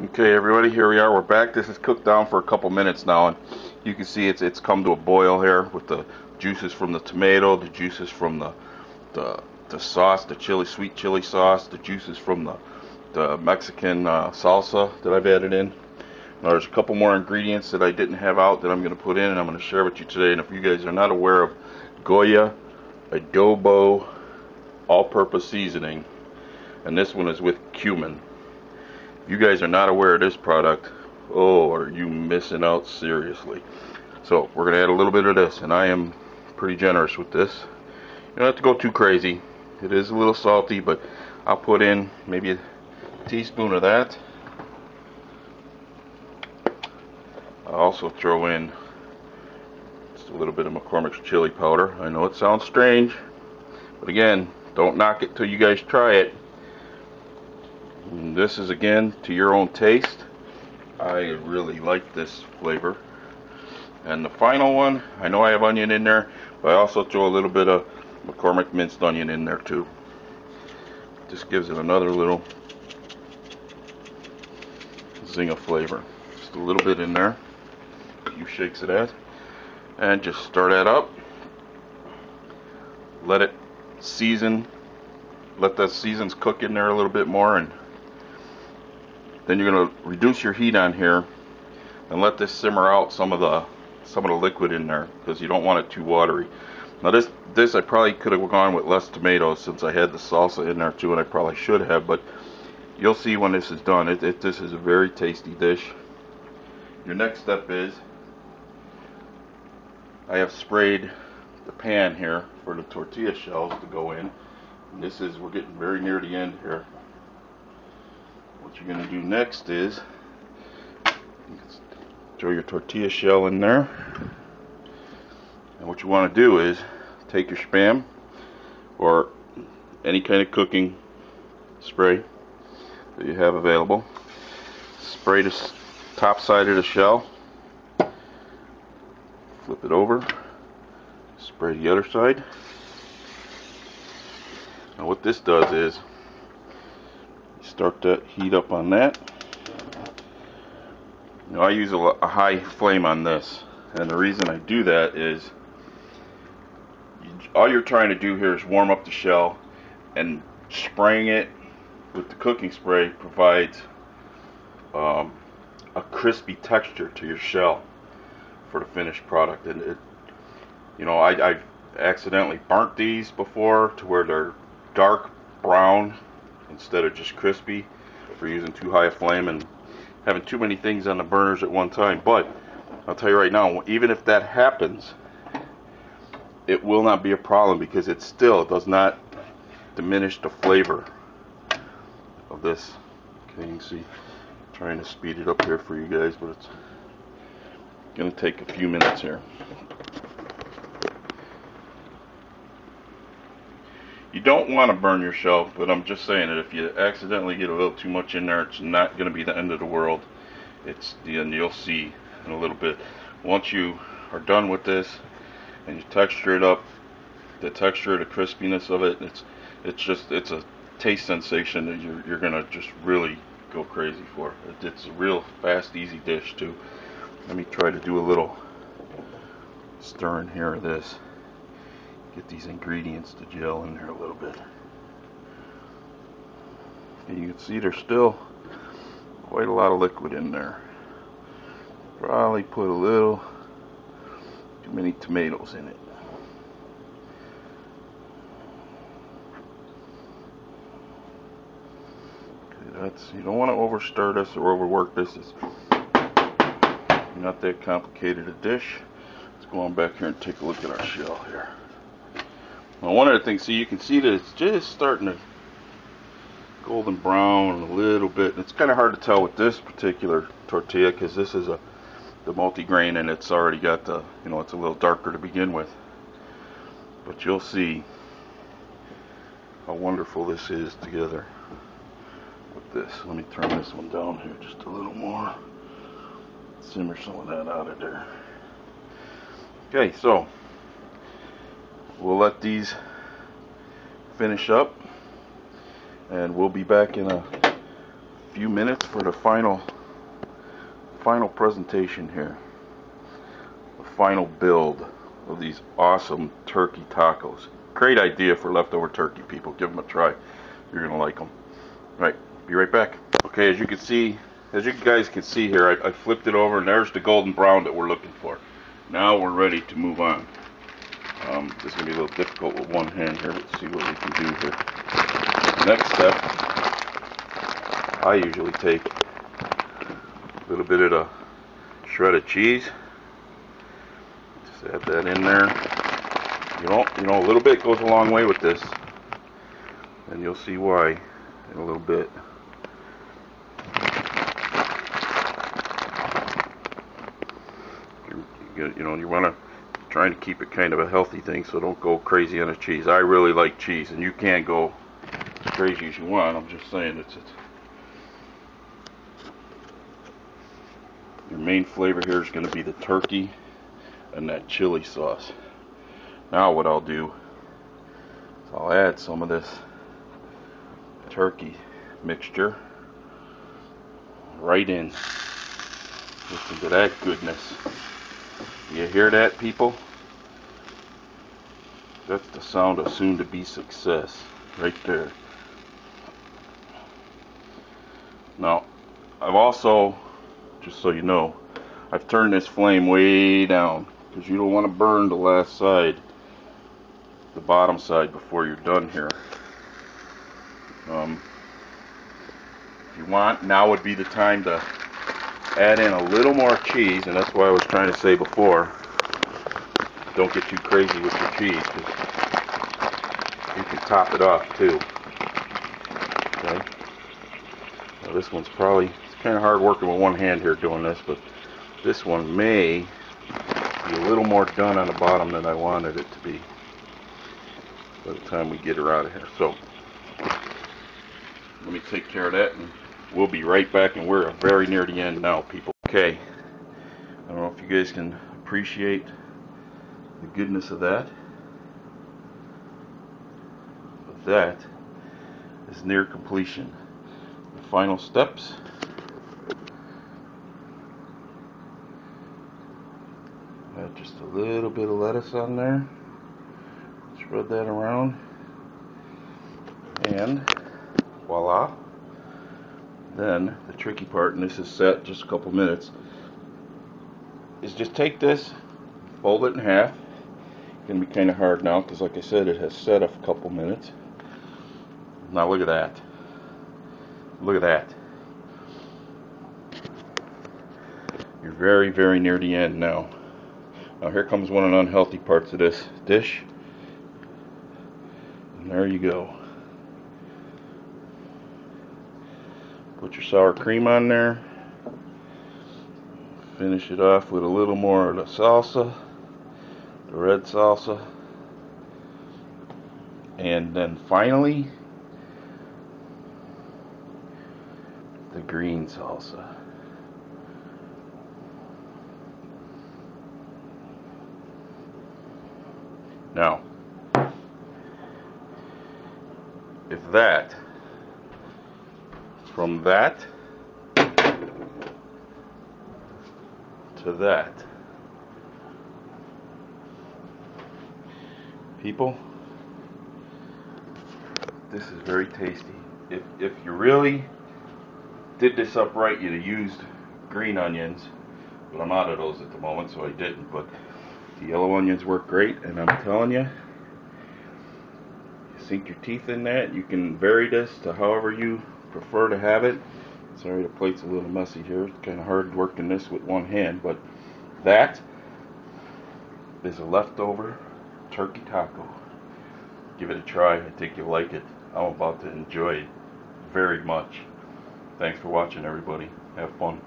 Okay, everybody, here we are. We're back. This is cooked down for a couple minutes now, and you can see it's come to a boil here with the juices from the tomato, the juices from the sauce, the sweet chili sauce, the juices from the Mexican salsa that I've added in. Now, there's a couple more ingredients that I didn't have out that I'm going to put in, and I'm going to share with you today. And if you guys are not aware of Goya Adobo all-purpose seasoning, and this one is with cumin. You guys are not aware of this product, oh, are you missing out seriously? So we're going to add a little bit of this, and I am pretty generous with this. You don't have to go too crazy. It is a little salty, but I'll put in maybe a teaspoon of that. I'll also throw in just a little bit of McCormick's chili powder. I know it sounds strange, but again, don't knock it till you guys try it. And this is, again, to your own taste. I really like this flavor. And the final one, I know I have onion in there, but I also throw a little bit of McCormick minced onion in there too. Just gives it another little zing of flavor. Just a little bit in there. A few shakes of that. And just stir that up. Let it season. Let the seasons cook in there a little bit more, and then you're going to reduce your heat on here and let this simmer out some of the liquid in there, because you don't want it too watery. Now this I probably could have gone with less tomatoes since I had the salsa in there too, and I probably should have, but you'll see when this is done. This is a very tasty dish. Your next step is, I have sprayed the pan here for the tortilla shells to go in. And this is, we're getting very near the end here. What you're going to do next is throw your tortilla shell in there, and what you want to do is take your Spam or any kind of cooking spray that you have available, spray the top side of the shell, flip it over, spray the other side. Now what this does is start to heat up on that. Now I use a high flame on this, and the reason I do that is all you're trying to do here is warm up the shell, and spraying it with the cooking spray provides a crispy texture to your shell for the finished product. And I've accidentally burnt these before to where they're dark brown instead of just crispy for using too high a flame and having too many things on the burners at one time. But I'll tell you right now, even if that happens, it will not be a problem, because it still does not diminish the flavor of this. Okay, you can see, I'm trying to speed it up here for you guys, but it's going to take a few minutes here. You don't want to burn your shell, but I'm just saying that if you accidentally get a little too much in there, it's not going to be the end of the world. And you'll see in a little bit. Once you are done with this and you texture it up, the texture, the crispiness of it, it's a taste sensation that you're going to just really go crazy for. It's a real fast, easy dish too. Let me try to do a little stirring here of this. Get these ingredients to gel in there a little bit. And you can see there's still quite a lot of liquid in there. Probably put a little too many tomatoes in it. Okay, you don't want to overstir this or overwork this. It's not that complicated a dish. Let's go on back here and take a look at our shell here. Now, one of the things, you can see that it's just starting to golden brown a little bit. It's kind of hard to tell with this particular tortilla, because this is the multi-grain, and it's already got the, it's a little darker to begin with. But you'll see how wonderful this is together with this. Let me turn this one down here just a little more. Simmer some of that out of there. Okay, so we'll let these finish up, and we'll be back in a few minutes for the final presentation here. The final build of these awesome turkey tacos. Great idea for leftover turkey, people. Give them a try. You're gonna like them. All right, be right back. Okay, as you guys can see here, I flipped it over, and there's the golden brown that we're looking for. Now we're ready to move on. This is gonna be a little difficult with one hand here. Let's see what we can do here. Next step, I usually take a little bit of the shredded cheese. Just add that in there. You know, a little bit goes a long way with this, and you'll see why in a little bit. You know, you want to trying to keep it kind of a healthy thing, so don't go crazy on the cheese. I really like cheese, and you can't go as crazy as you want. I'm just saying it's your main flavor here is going to be the turkey and that chili sauce. Now what I'll do is I'll add some of this turkey mixture right in. Listen to that goodness. You hear that, people? That's the sound of soon-to-be success right there. Now, I've also, just so you know, I've turned this flame way down because you don't want to burn the last side, the bottom side, before you're done here. If you want, now would be the time to add in a little more cheese, and that's why I was trying to say before, don't get too crazy with your cheese, because you can top it off too. Okay. Now this one's probably, it's kind of hard working with one hand here doing this, but this one may be a little more done on the bottom than I wanted it to be by the time we get her out of here. So let me take care of that, and we'll be right back, and we're very near the end now, people. Okay, I don't know if you guys can appreciate the goodness of that, but that is near completion. The final steps. Add just a little bit of lettuce on there. Spread that around, and voila. Then the tricky part, and this is set just a couple minutes, is just take this, fold it in half. It's going to be kind of hard now because, like I said, it has set a couple minutes. Now look at that. Look at that. You're very, very near the end now. Now here comes one of the unhealthy parts of this dish. And there you go. Put your sour cream on there. Finish it off with a little more of the salsa, the red salsa. And then finally, the green salsa. Now, if that, from that to that, people, this is very tasty. If you really did this up right, you'd have used green onions, but I'm out of those at the moment, so I didn't. But the yellow onions work great, and I'm telling you, sink your teeth in that. You can vary this to however you prefer to have it. Sorry, the plate's a little messy here. It's kind of hard working this with one hand, but that is a leftover turkey taco. Give it a try. I think you'll like it. I'm about to enjoy it very much. Thanks for watching, everybody. Have fun.